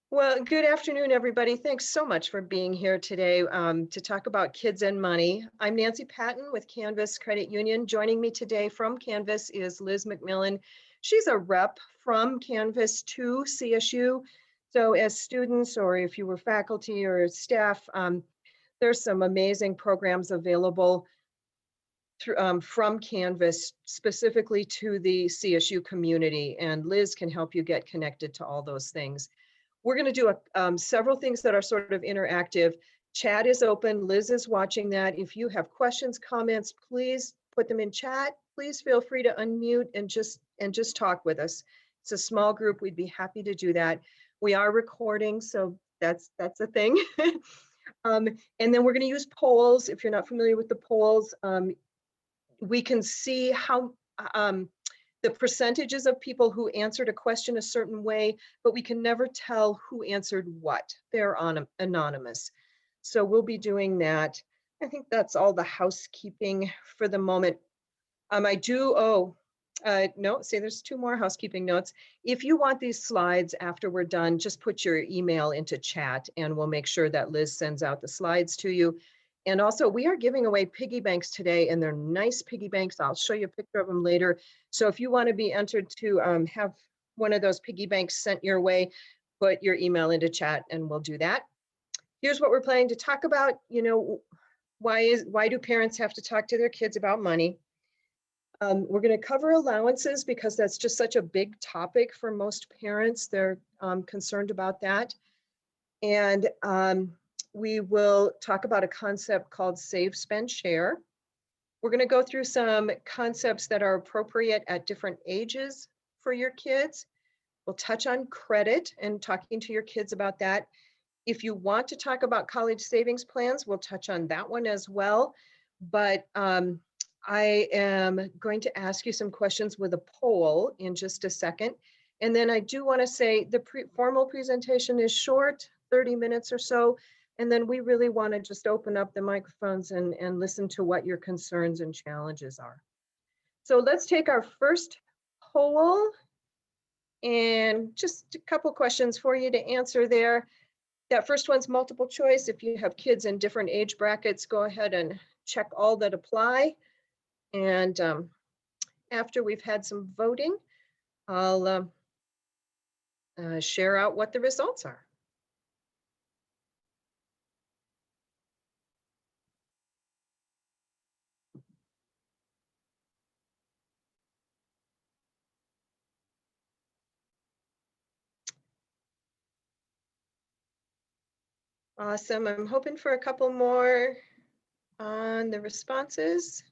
Well, good afternoon, everybody. Thanks so much for being here today to talk about kids and money. I'm Nancy Patton with Canvas Credit Union. Joining me today from Canvas is Liz McMillan. She's a rep from Canvas to CSU. So, as students, or if you were faculty or staff, there's some amazing programs available from Canvas specifically to the CSU community, and Liz can help you get connected to all those things. We're going to do several things that are sort of interactive. Chat is open. Liz is watching that. If you have questions, comments, please put them in chat. Please feel free to unmute and just talk with us. It's a small group. We'd be happy to do that. We are recording, so that's a thing. And then we're going to use polls. If you're not familiar with the polls, we can see how the percentages of people who answered a question a certain way, but we can never tell who answered what. They're anonymous. So we'll be doing that. I think that's all the housekeeping for the moment. No, say there's two more housekeeping notes. If you want these slides after we're done, just put your email into chat and we'll make sure that Liz sends out the slides to you. And also, we are giving away piggy banks today, and they're nice piggy banks. I'll show you a picture of them later. So if you want to be entered to have one of those piggy banks sent your way, put your email into chat and we'll do that. Here's what we're planning to talk about. Why do parents have to talk to their kids about money? We're going to cover allowances because that's just such a big topic for most parents. They're concerned about that. And we will talk about a concept called Save, Spend, Share. We're going to go through some concepts that are appropriate at different ages for your kids. We'll touch on credit and talking to your kids about that. If you want to talk about college savings plans, we'll touch on that one as well. But I am going to ask you some questions with a poll in just a second. And then I do want to say the formal presentation is short, 30 minutes or so. And then we really want to just open up the microphones and listen to what your concerns and challenges are. So let's take our first poll and just a couple questions for you to answer there. That first one's multiple choice. If you have kids in different age brackets, go ahead and check all that apply. And after we've had some voting, I'll share out what the results are. Awesome. I'm hoping for a couple more on the responses.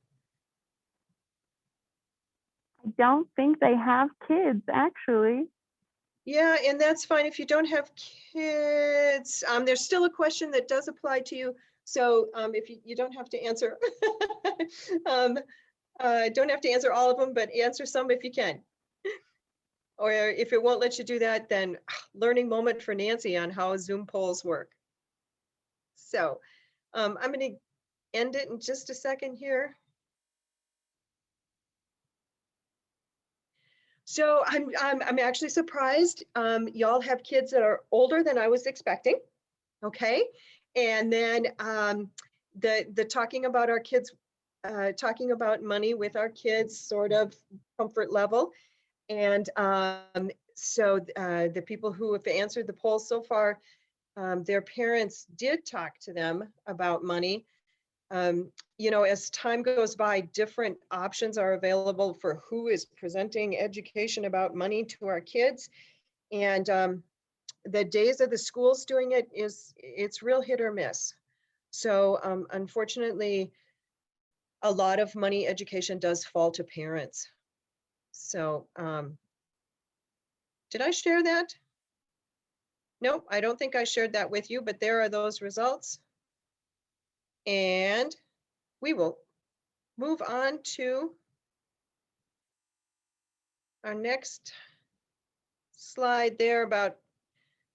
I don't think they have kids, actually. Yeah, and that's fine if you don't have kids. There's still a question that does apply to you. So if you don't have to answer, don't have to answer all of them, but answer some if you can. Or if it won't let you do that, then learning moment for Nancy on how Zoom polls work. So I'm going to end it in just a second here. So I'm actually surprised. Y'all have kids that are older than I was expecting. Okay, and then the talking about our kids, talking about money with our kids, sort of comfort level. And so the people who have answered the poll so far, their parents did talk to them about money. As time goes by, different options are available for who is presenting education about money to our kids. And the days of the schools doing it's real hit or miss. So unfortunately, a lot of money education does fall to parents. So did I share that? Nope, I don't think I shared that with you, but there are those results. And we will move on to our next slide there about,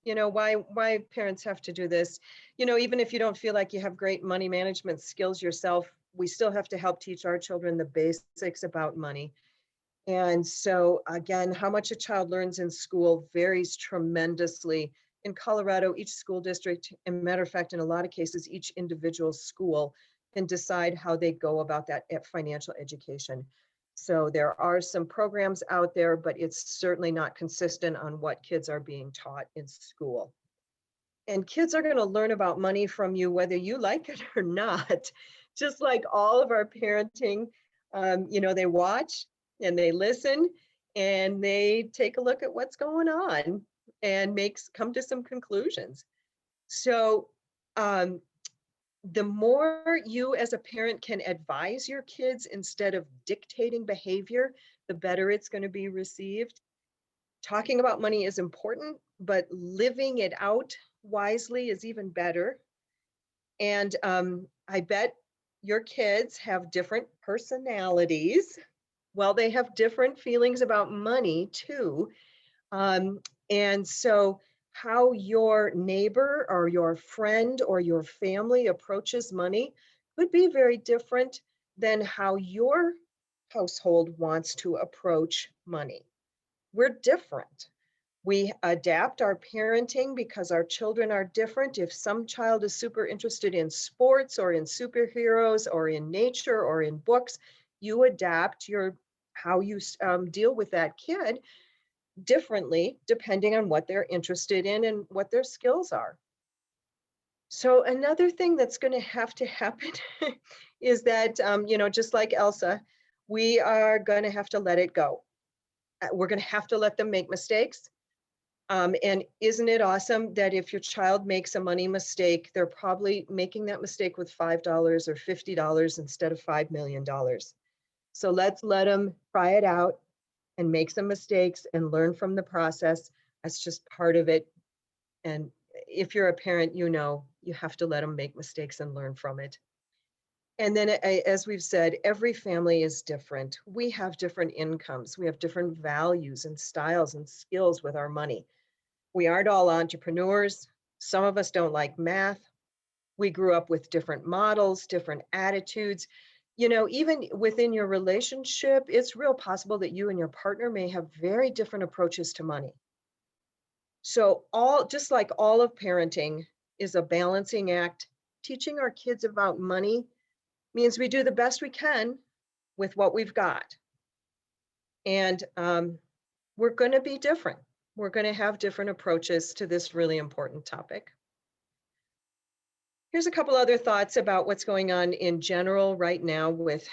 why parents have to do this. Even if you don't feel like you have great money management skills yourself, we still have to help teach our children the basics about money. And so again, how much a child learns in school varies tremendously in Colorado, each school district, and matter of fact, in a lot of cases, each individual school can decide how they go about that financial education. So there are some programs out there, but it's certainly not consistent on what kids are being taught in school. And kids are going to learn about money from you, whether you like it or not. Just like all of our parenting, they watch and they listen and they take a look at what's going on and come to some conclusions. So the more you as a parent can advise your kids instead of dictating behavior, the better it's going to be received. Talking about money is important, but living it out wisely is even better. And I bet your kids have different personalities. Well, they have different feelings about money too. And so how your neighbor or your friend or your family approaches money could be very different than how your household wants to approach money. We're different. We adapt our parenting because our children are different. If some child is super interested in sports or in superheroes or in nature or in books, you adapt how you deal with that kid differently depending on what they're interested in and what their skills are. So another thing that's going to happen is that, just like Elsa, we are going to have to let it go. We're going to have to let them make mistakes. And isn't it awesome that if your child makes a money mistake, they're probably making that mistake with $5 or $50 instead of $5 million. So let's let them try it out and make some mistakes and learn from the process. That's just part of it. And if you're a parent, you have to let them make mistakes and learn from it. And then, as we've said, every family is different. We have different incomes. We have different values and styles and skills with our money. We aren't all entrepreneurs. Some of us don't like math. We grew up with different models, different attitudes. Even within your relationship, it's real possible that you and your partner may have very different approaches to money. So just like all of parenting is a balancing act, teaching our kids about money means we do the best we can with what we've got. And we're going to be different. We're going to have different approaches to this really important topic. Here's a couple other thoughts about what's going on in general right now with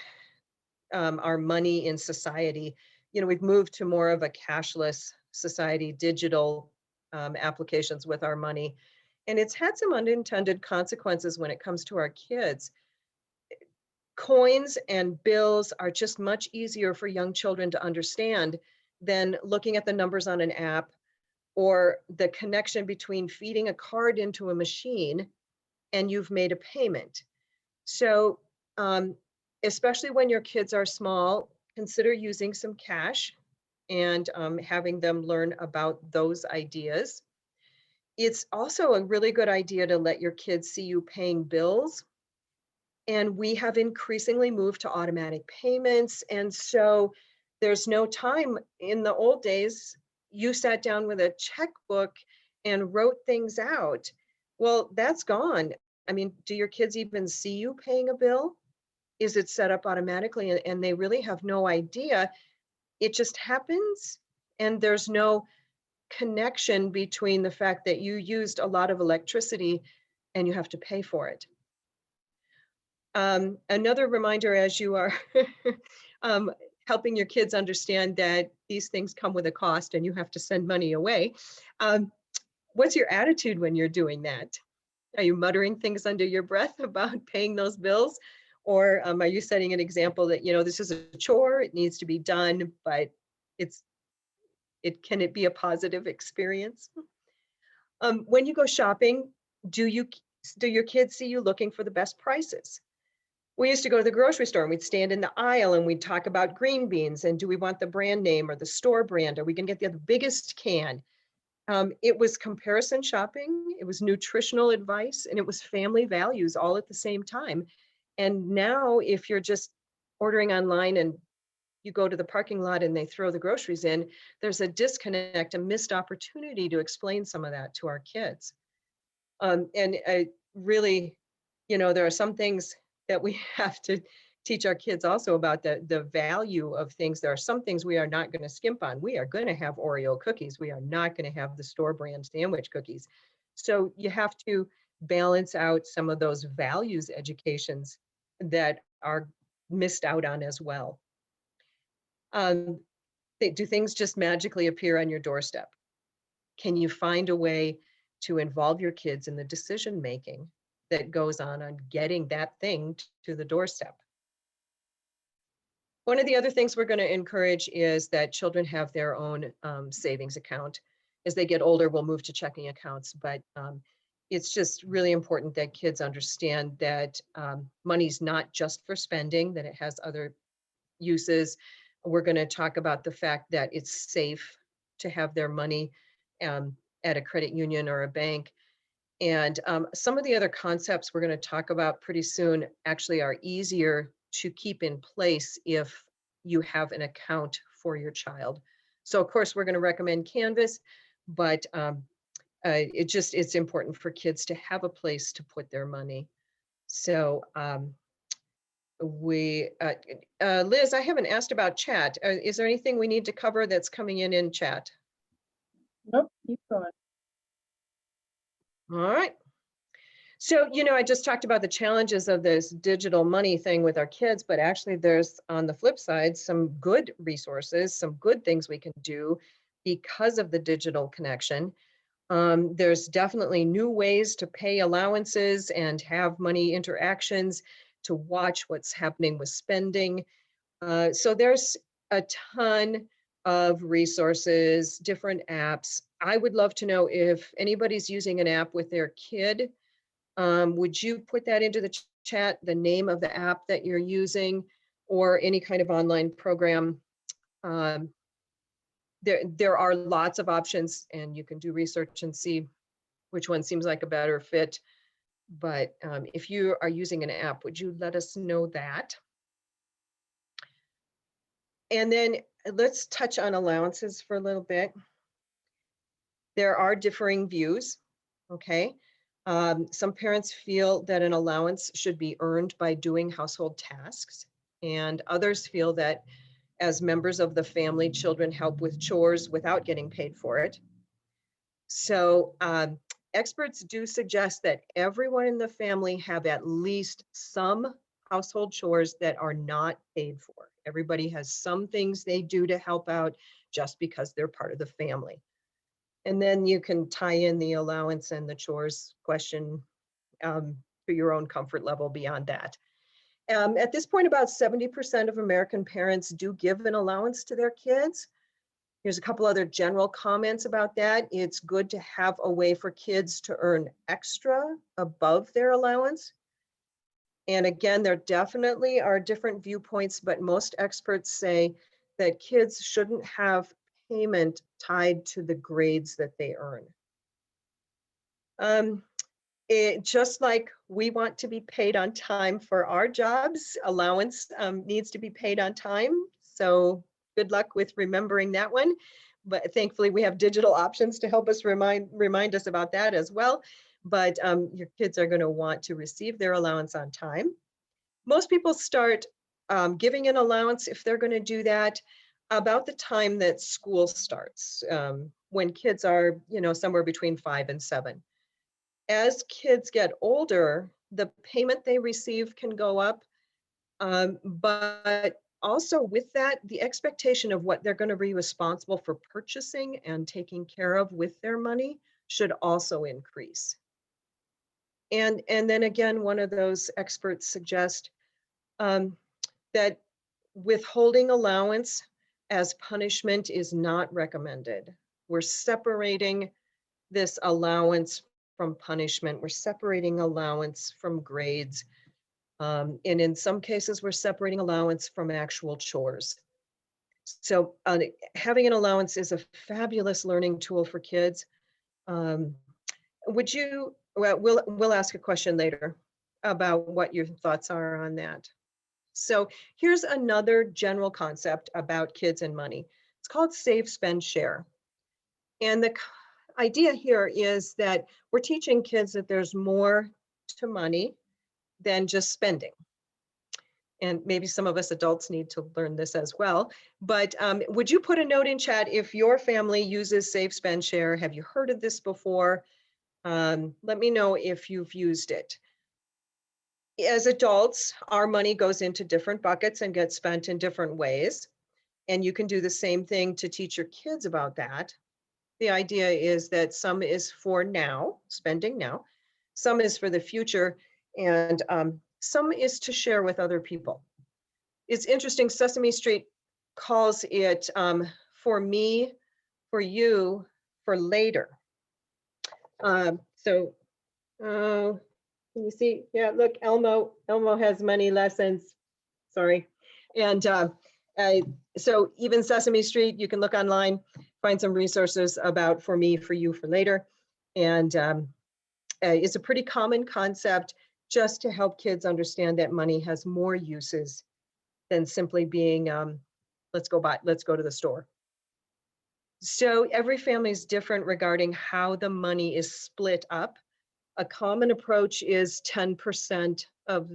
our money in society. We've moved to more of a cashless society, digital applications with our money. And it's had some unintended consequences when it comes to our kids. Coins and bills are just much easier for young children to understand than looking at the numbers on an app or the connection between feeding a card into a machine and you've made a payment. So especially when your kids are small, consider using some cash and having them learn about those ideas. It's also a really good idea to let your kids see you paying bills. And we have increasingly moved to automatic payments. And so there's no time. In the old days, you sat down with a checkbook and wrote things out. Well, that's gone. I mean, do your kids even see you paying a bill? Is it set up automatically? And they really have no idea. It just happens. And there's no connection between the fact that you used a lot of electricity and you have to pay for it. Another reminder as you are helping your kids understand that these things come with a cost and you have to send money away. What's your attitude when you're doing that? Are you muttering things under your breath about paying those bills? Or are you setting an example that, this is a chore, it needs to be done, but can it be a positive experience? When you go shopping, do your kids see you looking for the best prices? We used to go to the grocery store and we'd stand in the aisle and we'd talk about green beans and do we want the brand name or the store brand? Are we going to get the biggest can? It was comparison shopping, it was nutritional advice, and it was family values all at the same time. And now if you're just ordering online and you go to the parking lot and they throw the groceries in, there's a disconnect, a missed opportunity to explain some of that to our kids. And really, there are some things that we have to teach our kids also about the value of things. There are some things we are not going to skimp on. We are going to have Oreo cookies. We are not going to have the store brand sandwich cookies. So you have to balance out some of those values educations that are missed out on as well. Do things just magically appear on your doorstep? Can you find a way to involve your kids in the decision making that goes on getting that thing to the doorstep? One of the other things we're going to encourage is that children have their own savings account. As they get older, we'll move to checking accounts, but it's just really important that kids understand that money's not just for spending, that it has other uses. We're going to talk about the fact that it's safe to have their money at a credit union or a bank. And some of the other concepts we're going to talk about pretty soon actually are easier to keep in place if you have an account for your child. So of course, we're going to recommend Canvas, but it's important for kids to have a place to put their money. So Liz, I haven't asked about chat. Is there anything we need to cover that's coming in chat? Nope, keep going. All right. So, I just talked about the challenges of this digital money thing with our kids, but actually there's, on the flip side, some good resources, some good things we can do because of the digital connection. There's definitely new ways to pay allowances and have money interactions, to watch what's happening with spending. So there's a ton of resources, different apps. I would love to know if anybody's using an app with their kid. Would you put that into the chat, the name of the app that you're using, or any kind of online program? There are lots of options, and you can do research and see which one seems like a better fit. But if you are using an app, would you let us know that? And then let's touch on allowances for a little bit. There are differing views, okay? Some parents feel that an allowance should be earned by doing household tasks, and others feel that as members of the family, children help with chores without getting paid for it. So experts do suggest that everyone in the family have at least some household chores that are not paid for. Everybody has some things they do to help out just because they're part of the family. And then you can tie in the allowance and the chores question to your own comfort level beyond that. At this point, about 70% of American parents do give an allowance to their kids. Here's a couple other general comments about that. It's good to have a way for kids to earn extra above their allowance. And again, there definitely are different viewpoints, but most experts say that kids shouldn't have payment tied to the grades that they earn. Just like we want to be paid on time for our jobs, allowance needs to be paid on time. So good luck with remembering that one. But thankfully we have digital options to help us remind us about that as well. But your kids are going to want to receive their allowance on time. Most people start giving an allowance, if they're going to do that, about the time that school starts, when kids are, somewhere between 5 and 7. As kids get older, the payment they receive can go up, but also with that, the expectation of what they're going to be responsible for purchasing and taking care of with their money should also increase. And then again, one of those experts suggest that withholding allowance as punishment is not recommended. We're separating this allowance from punishment. We're separating allowance from grades. And in some cases, we're separating allowance from actual chores. So having an allowance is a fabulous learning tool for kids. Would you, well, we'll ask a question later about what your thoughts are on that. So here's another general concept about kids and money. It's called save, spend, share. And the idea here is that we're teaching kids that there's more to money than just spending. And maybe some of us adults need to learn this as well. But would you put a note in chat if your family uses Save, Spend, Share? Have you heard of this before? Let me know if you've used it. As adults, our money goes into different buckets and gets spent in different ways. And you can do the same thing to teach your kids about that. The idea is that some is for now, spending now, some is for the future, and some is to share with other people. It's interesting, Sesame Street calls it for me, for you, for later. Can you see? Yeah, look, Elmo has money lessons. Sorry. And so even Sesame Street, you can look online, find some resources about for me, for you, for later. And it's a pretty common concept just to help kids understand that money has more uses than simply being, let's go to the store. So every family is different regarding how the money is split up. A common approach is 10% of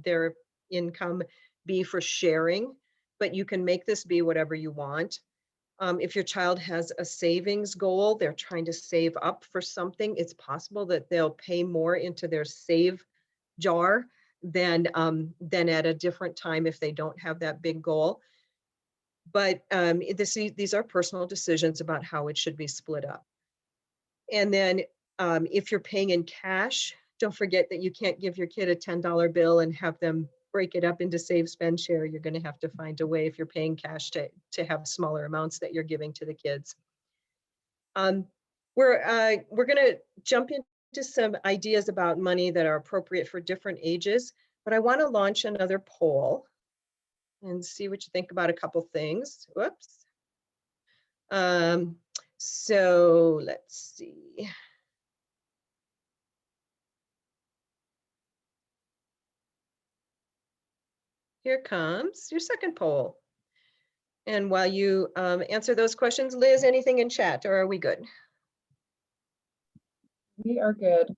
their income be for sharing, but you can make this be whatever you want. If your child has a savings goal, they're trying to save up for something, it's possible that they'll pay more into their save jar than at a different time if they don't have that big goal. But these are personal decisions about how it should be split up. And then if you're paying in cash, don't forget that you can't give your kid a $10 bill and have them break it up into save, spend, share. You're going to have to find a way, if you're paying cash, to have smaller amounts that you're giving to the kids. We're going to jump into some ideas about money that are appropriate for different ages, but I want to launch another poll and see what you think about a couple things. Whoops. So let's see. Here comes your second poll. And while you answer those questions, Liz, anything in chat, or are we good? We are good.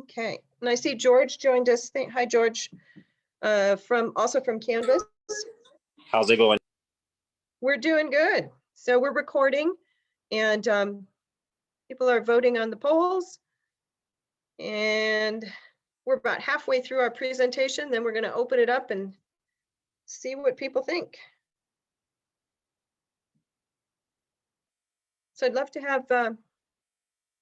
Okay. And I see George joined us. Hi, George, also from Canvas. How's it going? We're doing good. So we're recording, and people are voting on the polls. And we're about halfway through our presentation. Then we're going to open it up and see what people think. So I'd love to have a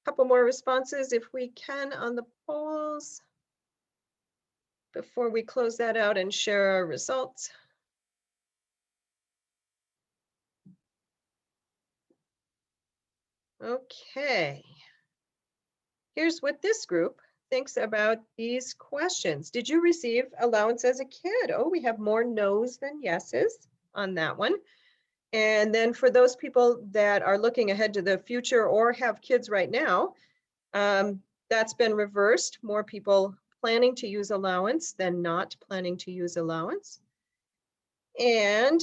couple more responses if we can on the polls before we close that out and share our results. Okay. Here's what this group thinks about these questions. Did you receive allowance as a kid? Oh, we have more no's than yeses on that one. And then for those people that are looking ahead to the future or have kids right now, that's been reversed. More people planning to use allowance than not planning to use allowance. And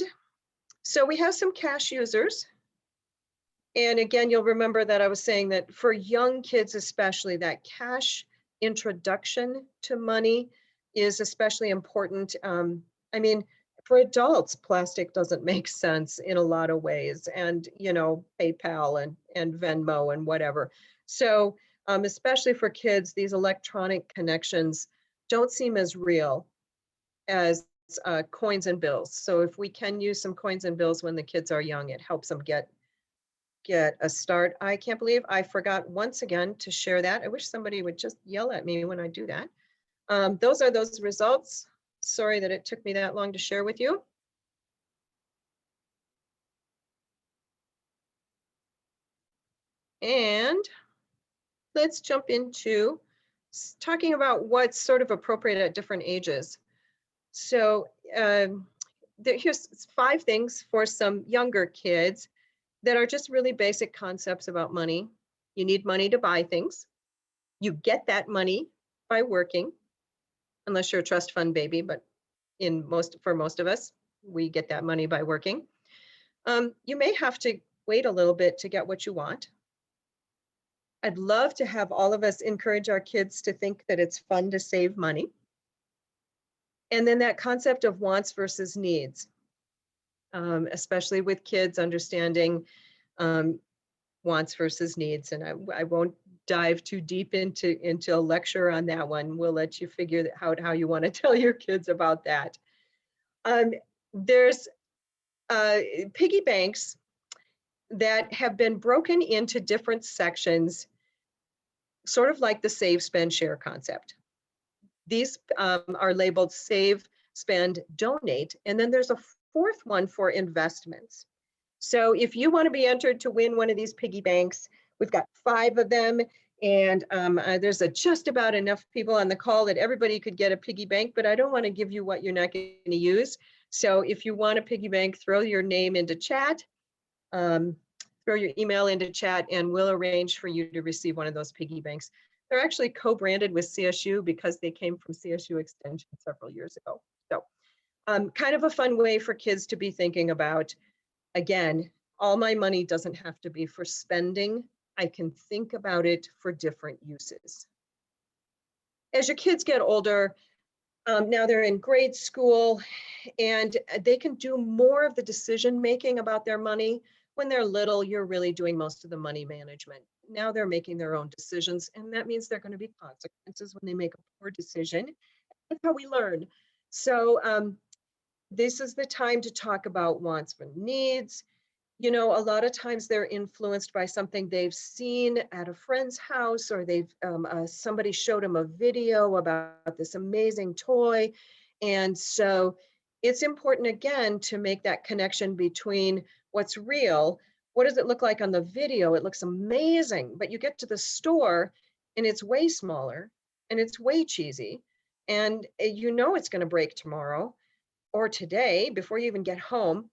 so we have some cash users. And again, you'll remember that I was saying that for young kids, especially, that cash introduction to money is especially important. I mean, for adults, plastic doesn't make sense in a lot of ways, and PayPal and Venmo and whatever. So especially for kids, these electronic connections don't seem as real as coins and bills. So if we can use some coins and bills when the kids are young, it helps them get a start. I can't believe I forgot once again to share that. I wish somebody would just yell at me when I do that. Those are those results. Sorry that it took me that long to share with you. And let's jump into talking about what's sort of appropriate at different ages. So here's 5 things for some younger kids that are just really basic concepts about money. You need money to buy things. You get that money by working, unless you're a trust fund baby, but for most of us. We get that money by working. You may have to wait a little bit to get what you want. I'd love to have all of us encourage our kids to think that it's fun to save money. And then that concept of wants versus needs, especially with kids understanding wants versus needs. And I won't dive too deep into a lecture on that one. We'll let you figure out how you want to tell your kids about that. There's piggy banks that have been broken into different sections, sort of like the save, spend, share concept. These are labeled save, spend, donate, and then there's a fourth one for investments. So if you want to be entered to win one of these piggy banks, we've got 5 of them, and there's just about enough people on the call that everybody could get a piggy bank, but I don't want to give you what you're not going to use. So if you want a piggy bank, throw your name into chat, throw your email into chat, and we'll arrange for you to receive one of those piggy banks. They're actually co-branded with CSU because they came from CSU Extension several years ago. So kind of a fun way for kids to be thinking about, again, all my money doesn't have to be for spending. I can think about it for different uses. As your kids get older, now they're in grade school, and they can do more of the decision-making about their money. When they're little, you're really doing most of the money management. Now they're making their own decisions, and that means there are going to be consequences when they make a poor decision. That's how we learn. So this is the time to talk about wants and needs. You know, a lot of times they're influenced by something they've seen at a friend's house, or they've somebody showed them a video about this amazing toy. And so it's important, again, to make that connection between what's real. What does it look like on the video? It looks amazing, but you get to the store and it's way smaller and it's way cheesy. And you know it's going to break tomorrow or today before you even get home.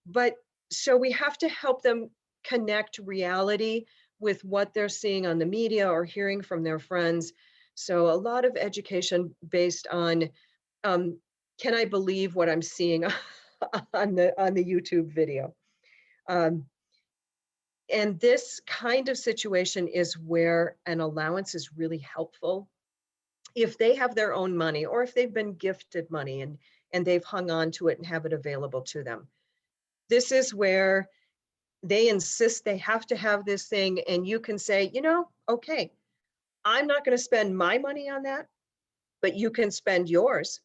But so we have to help them connect reality with what they're seeing on the media or hearing from their friends. So a lot of education based on, can I believe what I'm seeing on the YouTube video? And this kind of situation is where an allowance is really helpful. If they have their own money, or if they've been gifted money and they've hung on to it and have it available to them. This is where they insist they have to have this thing, and you can say, you know, okay, I'm not going to spend my money on that, but you can spend yours.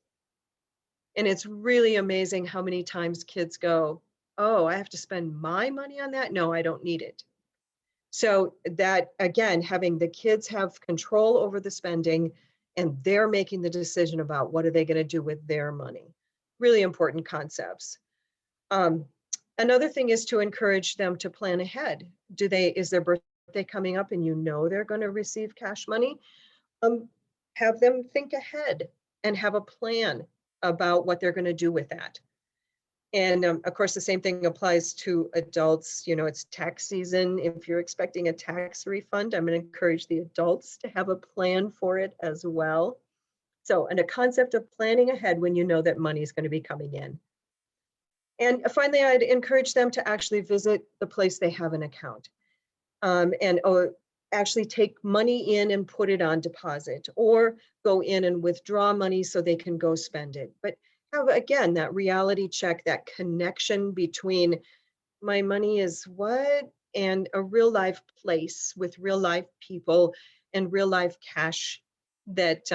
And it's really amazing how many times kids go, oh, I have to spend my money on that? No, I don't need it. So that, again, having the kids have control over the spending, and they're making the decision about what are they going to do with their money. Really important concepts. Another thing is to encourage them to plan ahead. Is their birthday coming up and you know they're going to receive cash money? Have them think ahead and have a plan about what they're going to do with that. And of course, the same thing applies to adults. You know, it's tax season. If you're expecting a tax refund, I'm going to encourage the adults to have a plan for it as well. So, and a concept of planning ahead when you know that money is going to be coming in. And finally, I'd encourage them to actually visit the place they have an account, and actually take money in and put it on deposit, or go in and withdraw money so they can go spend it. But have, again, that reality check, that connection between my money is what, and a real life place with real life people and real life cash that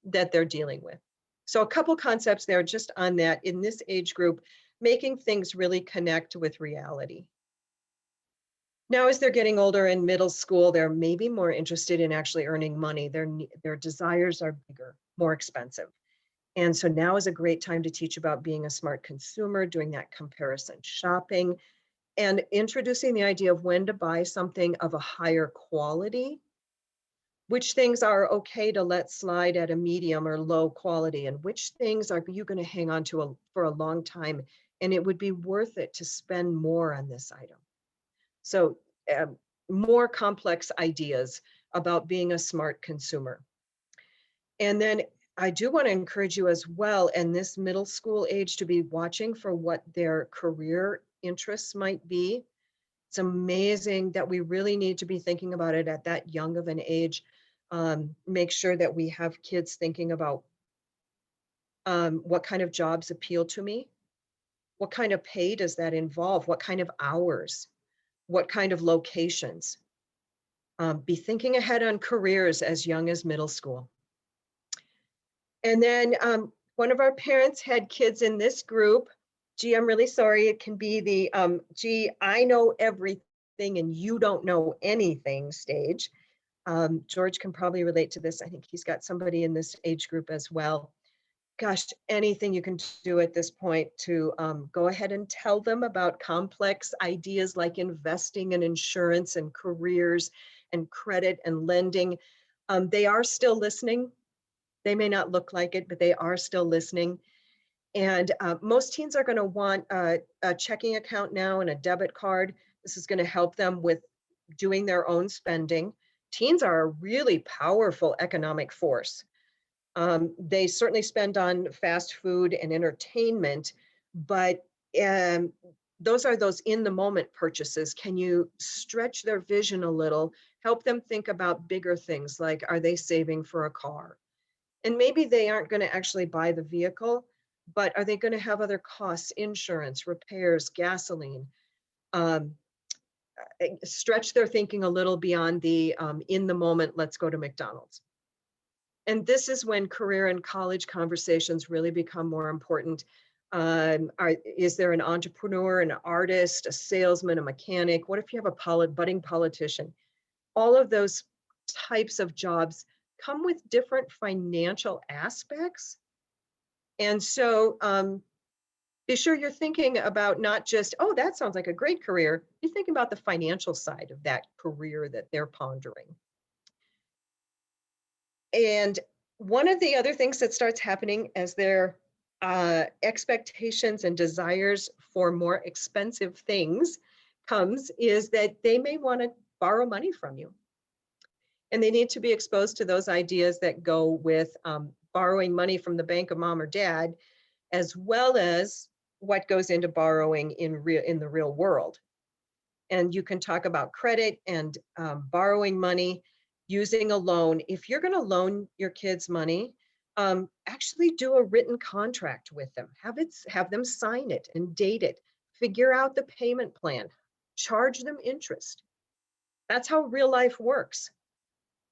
they're dealing with. So a couple concepts there just on that in this age group, making things really connect with reality. Now, as they're getting older in middle school, they're maybe more interested in actually earning money. Their desires are bigger, more expensive. And so now is a great time to teach about being a smart consumer, doing that comparison shopping, and introducing the idea of when to buy something of a higher quality, which things are okay to let slide at a medium or low quality, and which things are you going to hang on to for a long time, and it would be worth it to spend more on this item. So more complex ideas about being a smart consumer. And then I do want to encourage you as well, and this middle school age, to be watching for what their career interests might be. It's amazing that we really need to be thinking about it at that young of an age. Make sure that we have kids thinking about what kind of jobs appeal to me? What kind of pay does that involve? What kind of hours? What kind of locations? Be thinking ahead on careers as young as middle school. And then one of our parents had kids in this group. Gee, I'm really sorry. It can be the, gee, I know everything and you don't know anything stage. George can probably relate to this. I think he's got somebody in this age group as well. Gosh, anything you can do at this point to go ahead and tell them about complex ideas like investing and insurance and careers and credit and lending. They are still listening. They may not look like it, but they are still listening. And most teens are going to want a checking account now and a debit card. This is going to help them with doing their own spending. Teens are a really powerful economic force. They certainly spend on fast food and entertainment, but those are those in the moment purchases. Can you stretch their vision a little, help them think about bigger things like, are they saving for a car? And maybe they aren't going to actually buy the vehicle, but are they going to have other costs, insurance, repairs, gasoline? Stretch their thinking a little beyond the in the moment, let's go to McDonald's. And this is when career and college conversations really become more important. Is there an entrepreneur, an artist, a salesman, a mechanic? What if you have a budding politician? All of those types of jobs come with different financial aspects. And so be sure you're thinking about not just, oh, that sounds like a great career. You think about the financial side of that career that they're pondering. And one of the other things that starts happening as their expectations and desires for more expensive things comes is that they may want to borrow money from you. And they need to be exposed to those ideas that go with borrowing money from the bank of mom or dad, as well as what goes into borrowing in the real world. And you can talk about credit and borrowing money, using a loan. If you're going to loan your kids money, actually do a written contract with them. Have them sign it and date it. Figure out the payment plan. Charge them interest. That's how real life works.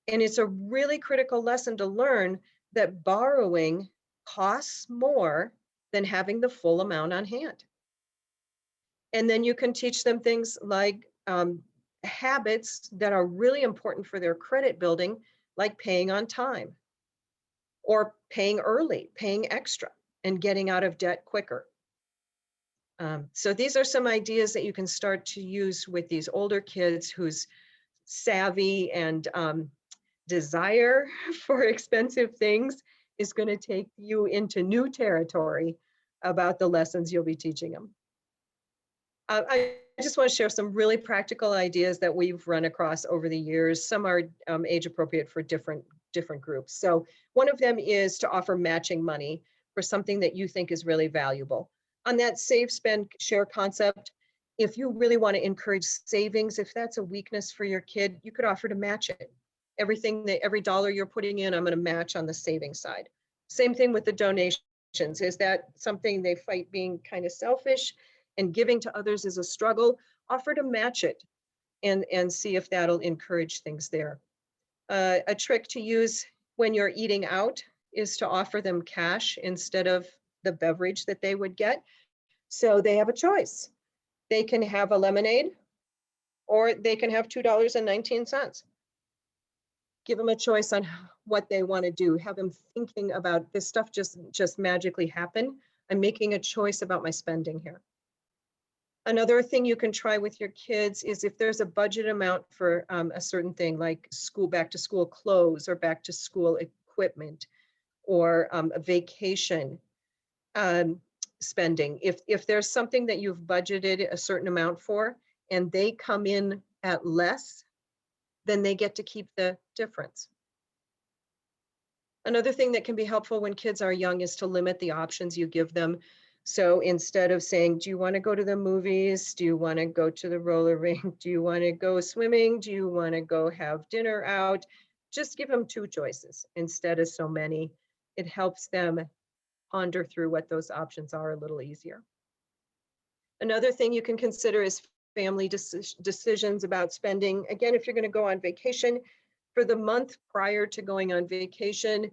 And it's a really critical lesson to learn that borrowing costs more than having the full amount on hand. And then you can teach them things like habits that are really important for their credit building, like paying on time or paying early, paying extra, and getting out of debt quicker. So these are some ideas that you can start to use with these older kids whose savvy and desire for expensive things is going to take you into new territory about the lessons you'll be teaching them. I just want to share some really practical ideas that we've run across over the years. Some are age appropriate for different groups. So one of them is to offer matching money for something that you think is really valuable. On that save, spend, share concept, if you really want to encourage savings, if that's a weakness for your kid, you could offer to match it. Every dollar you're putting in, I'm going to match on the saving side. Same thing with the donations. Is that something they fight being kind of selfish and giving to others is a struggle? Offer to match it and see if that'll encourage things there. A trick to use when you're eating out is to offer them cash instead of the beverage that they would get. So they have a choice. They can have a lemonade or they can have $2.19. Give them a choice on what they want to do. Have them thinking about this stuff just magically happen. I'm making a choice about my spending here. Another thing you can try with your kids is if there's a budget amount for a certain thing like back to school clothes or back to school equipment or a vacation spending. If there's something that you've budgeted a certain amount for and they come in at less, then they get to keep the difference. Another thing that can be helpful when kids are young is to limit the options you give them. So instead of saying, do you want to go to the movies? Do you want to go to the roller rink? Do you want to go swimming? Do you want to go have dinner out? Just give them 2 choices instead of so many. It helps them ponder through what those options are a little easier. Another thing you can consider is family decisions about spending. Again, if you're going to go on vacation, for the month prior to going on vacation,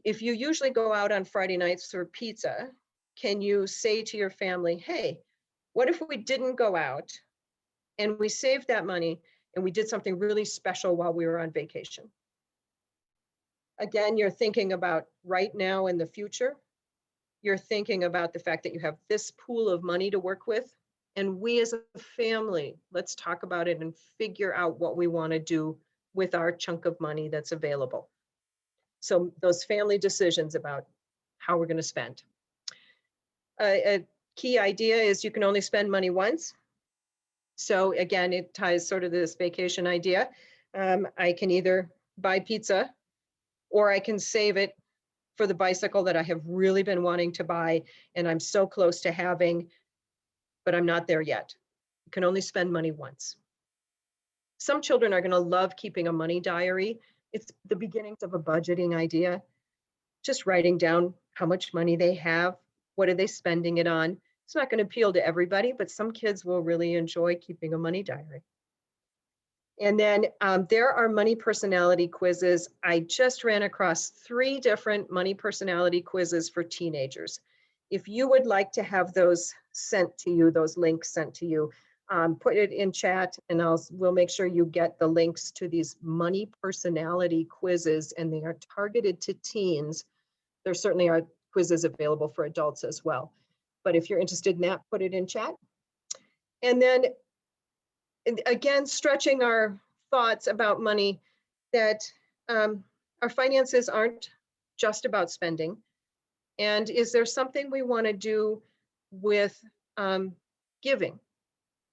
if you usually go out on Friday nights for pizza, can you say to your family, hey, what if we didn't go out and we saved that money and we did something really special while we were on vacation? Again, you're thinking about right now and the future. You're thinking about the fact that you have this pool of money to work with. And we as a family, let's talk about it and figure out what we want to do with our chunk of money that's available. So those family decisions about how we're going to spend. A key idea is you can only spend money once. So again, it ties sort of this vacation idea. I can either buy pizza or I can save it for the bicycle that I have really been wanting to buy and I'm so close to having, but I'm not there yet. You can only spend money once. Some children are going to love keeping a money diary. It's the beginnings of a budgeting idea. Just writing down how much money they have, what are they spending it on. It's not going to appeal to everybody, but some kids will really enjoy keeping a money diary. And then there are money personality quizzes. I just ran across 3 different money personality quizzes for teenagers. If you would like to have those sent to you, those links sent to you, put it in chat and we'll make sure you get the links to these money personality quizzes, and they are targeted to teens. There certainly are quizzes available for adults as well. But if you're interested in that, put it in chat. And then again, stretching our thoughts about money, that our finances aren't just about spending. And is there something we want to do with giving?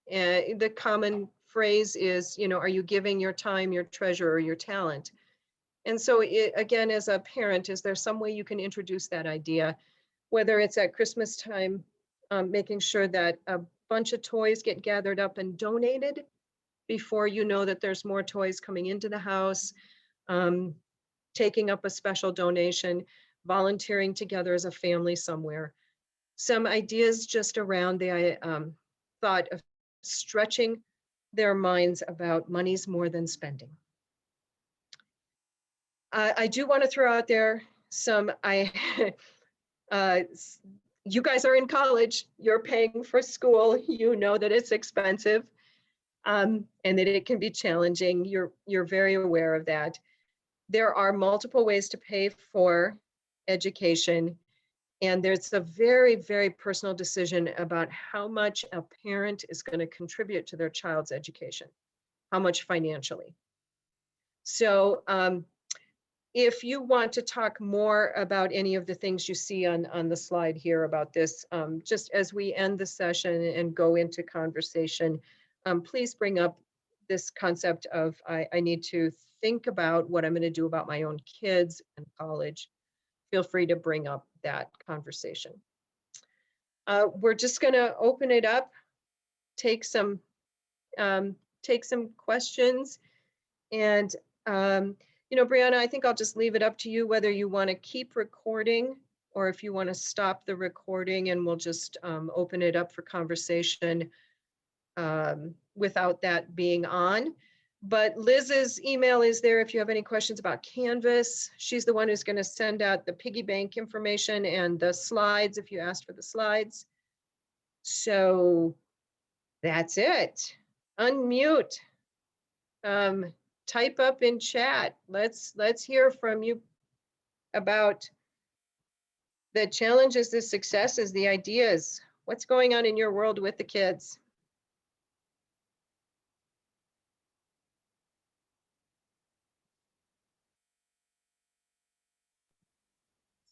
The common phrase is, are you giving your time, your treasure, or your talent? And so again, as a parent, is there some way you can introduce that idea, whether it's at Christmas time, making sure that a bunch of toys get gathered up and donated before you know that there's more toys coming into the house, taking up a special donation, volunteering together as a family somewhere. Some ideas just around the thought of stretching their minds about money's more than spending. I do want to throw out there some, you guys are in college, you're paying for school, you know that it's expensive and that it can be challenging. You're very aware of that. There are multiple ways to pay for education, and there's a very, very personal decision about how much a parent is going to contribute to their child's education, how much financially. So if you want to talk more about any of the things you see on the slide here about this, just as we end the session and go into conversation, please bring up this concept of I need to think about what I'm going to do about my own kids in college. Feel free to bring up that conversation. We're just going to open it up, take some questions, and Brianna, I think I'll just leave it up to you whether you want to keep recording or if you want to stop the recording, and we'll just open it up for conversation without that being on. But Liz's email is there if you have any questions about Canvas. She's the one who's going to send out the piggy bank information and the slides if you asked for the slides. So that's it. Unmute. Type up in chat. Let's hear from you about the challenges, the successes, the ideas. What's going on in your world with the kids?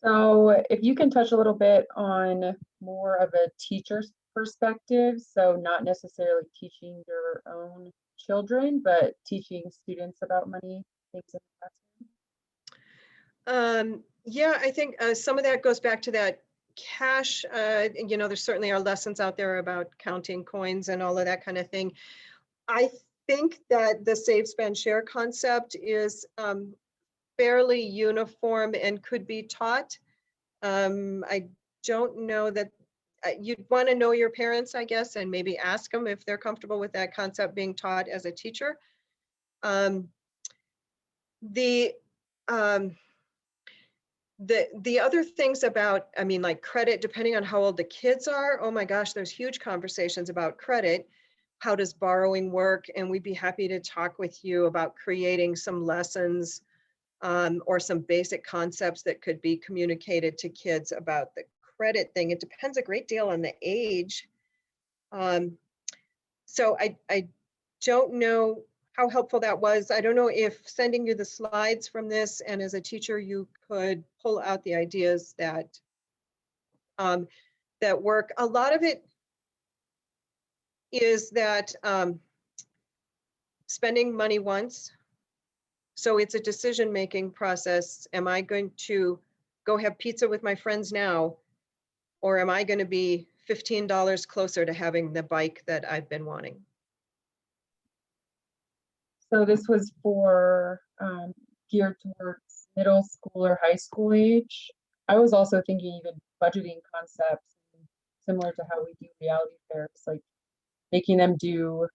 So if you can touch a little bit on more of a teacher's perspective, so not necessarily teaching your own children, but teaching students about money, things in the classroom. Yeah, I think some of that goes back to that cash. There certainly are lessons out there about counting coins and all of that kind of thing. I think that the save, spend, share concept is fairly uniform and could be taught. I don't know that you'd want to know your parents, I guess, and maybe ask them if they're comfortable with that concept being taught as a teacher. Um, the um, the other things about, I mean, like credit, depending on how old the kids are, oh my gosh, there's huge conversations about credit. How does borrowing work? And we'd be happy to talk with you about creating some lessons or some basic concepts that could be communicated to kids about the credit thing. It depends a great deal on the age. So I don't know how helpful that was. I don't know if sending you the slides from this, and as a teacher, you could pull out the ideas that that work. A lot of it is that spending money once. So it's a decision-making process. Am I going to go have pizza with my friends now? Or am I going to be $15 closer to having the bike that I've been wanting? So this was for geared towards middle school or high school age. I was also thinking even budgeting concepts similar to how we do reality fairs, like making them do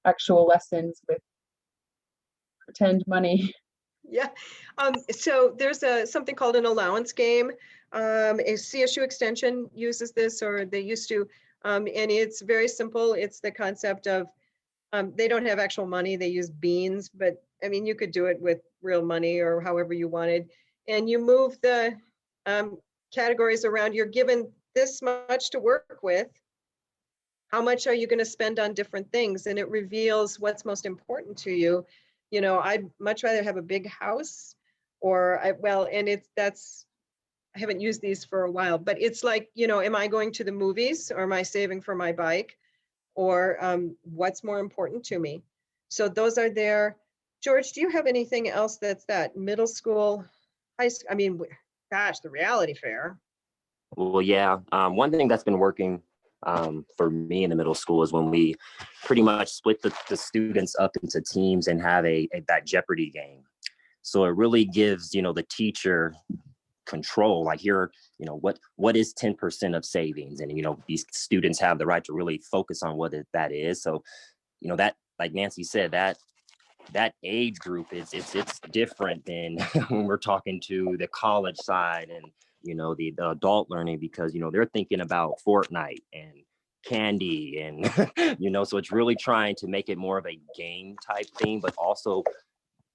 actual lessons with pretend money. Yeah. So there's something called an allowance game. A CSU extension uses this, or they used to, and it's very simple. It's the concept of they don't have actual money. They use beans, but I mean, you could do it with real money or however you wanted. And you move the categories around. You're given this much to work with. How much are you going to spend on different things? And it reveals what's most important to you. I'd much rather have a big house I haven't used these for a while, but it's like, am I going to the movies or am I saving for my bike? Or what's more important to me? So those are there. George, do you have anything else that's that middle school, high school? I mean, gosh, the reality fair. Well, yeah. One thing that's been working for me in the middle school is when we pretty much split the students up into teams and have that Jeopardy game. So it really gives, the teacher control, like what is 10% of savings? And, these students have the right to really focus on what that is. So, that, like Nancy said, that age group it's different than when we're talking to the college side and the adult learning, because they're thinking about Fortnite and candy and so it's really trying to make it more of a game type thing, but also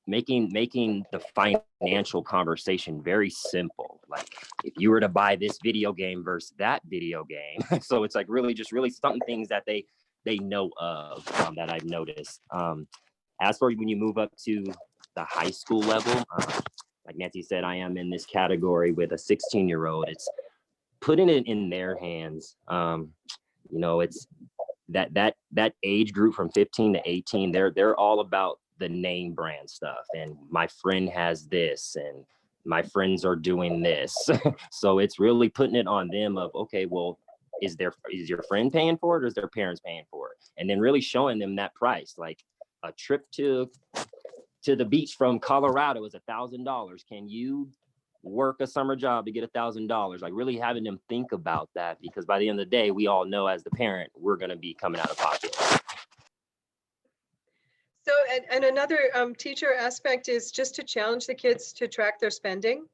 making the financial conversation very simple. Like if you were to buy this video game versus that video game. So it's like really some things that they know of, that I've noticed. As for when you move up to the high school level, like Nancy said, I am in this category with a 16-year-old. It's putting it in their hands. It's that age group from 15 to 18. They're all about the name brand stuff. And my friend has this, and my friends are doing this. So it's really putting it on them of, okay, well, is your friend paying for it or is their parents paying for it? And then really showing them that price, like a trip to the beach from Colorado is $1,000. Can you work a summer job to get $1,000? Like really having them think about that, because by the end of the day, we all know as the parent, we're going to be coming out of pocket. So, and another teacher aspect is just to challenge the kids to track their spending.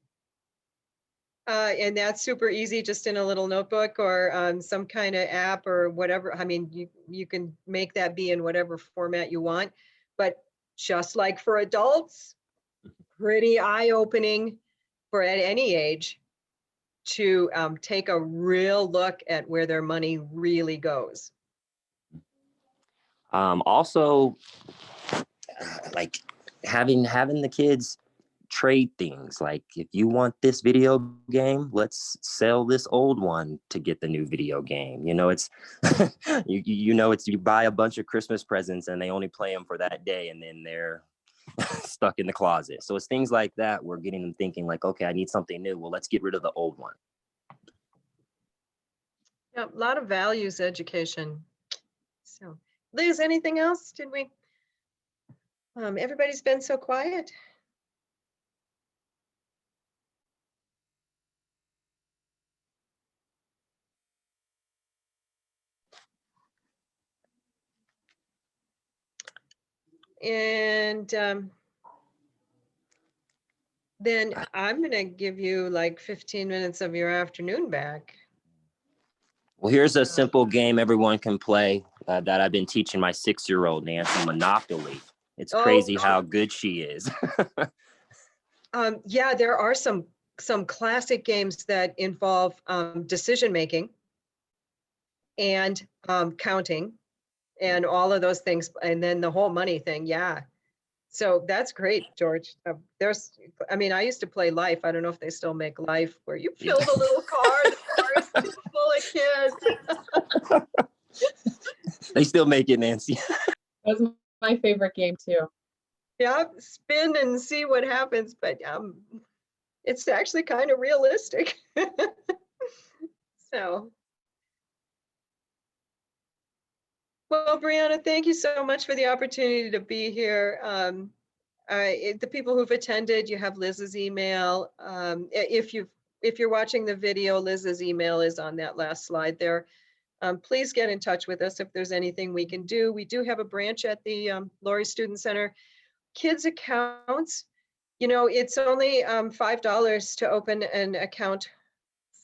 And that's super easy, just in a little notebook or some kind of app or whatever. I mean, you can make that be in whatever format you want, but just like for adults, pretty eye-opening for at any age to take a real look at where their money really goes. Also, like having the kids trade things. Like if you want this video game, let's sell this old one to get the new video game. It's you buy a bunch of Christmas presents and they only play them for that day, and then they're stuck in the closet. So it's things like that. We're getting them thinking like, okay, I need something new. Well, let's get rid of the old one. Yeah, a lot of values education. So, Liz, anything else? Did we? Everybody's been so quiet. And then I'm going to give you like 15 minutes of your afternoon back. Well, here's a simple game everyone can play that I've been teaching my 6-year-old, Nancy, Monopoly. It's Oh, crazy how good she is. Yeah, there are some classic games that involve decision making and counting and all of those things, and then the whole money thing. Yeah. So that's great, George. I mean, I used to play Life. I don't know if they still make Life, where you Yeah. fill the little car, the car is full of kids. They still make it, Nancy. That's my favorite game too. Yeah, spin and see what happens, but it's actually kind of realistic. So. Well, Brianna, thank you so much for the opportunity to be here. The people who've attended, you have Liz's email. If you're watching the video, Liz's email is on that last slide there. Please get in touch with us if there's anything we can do. We do have a branch at the Laurie Student Center. Kids accounts, it's only $5 to open an account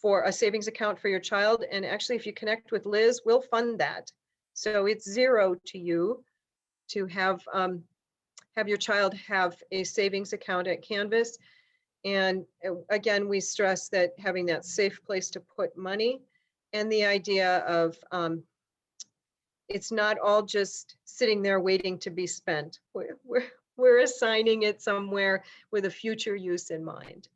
for a savings account for your child. And actually, if you connect with Liz, we'll fund that. So it's $0 to you to have your child have a savings account at Canvas. And again, we stress that having that safe place to put money, and the idea of it's not all just sitting there waiting to be spent. We're assigning it somewhere with a future use in mind.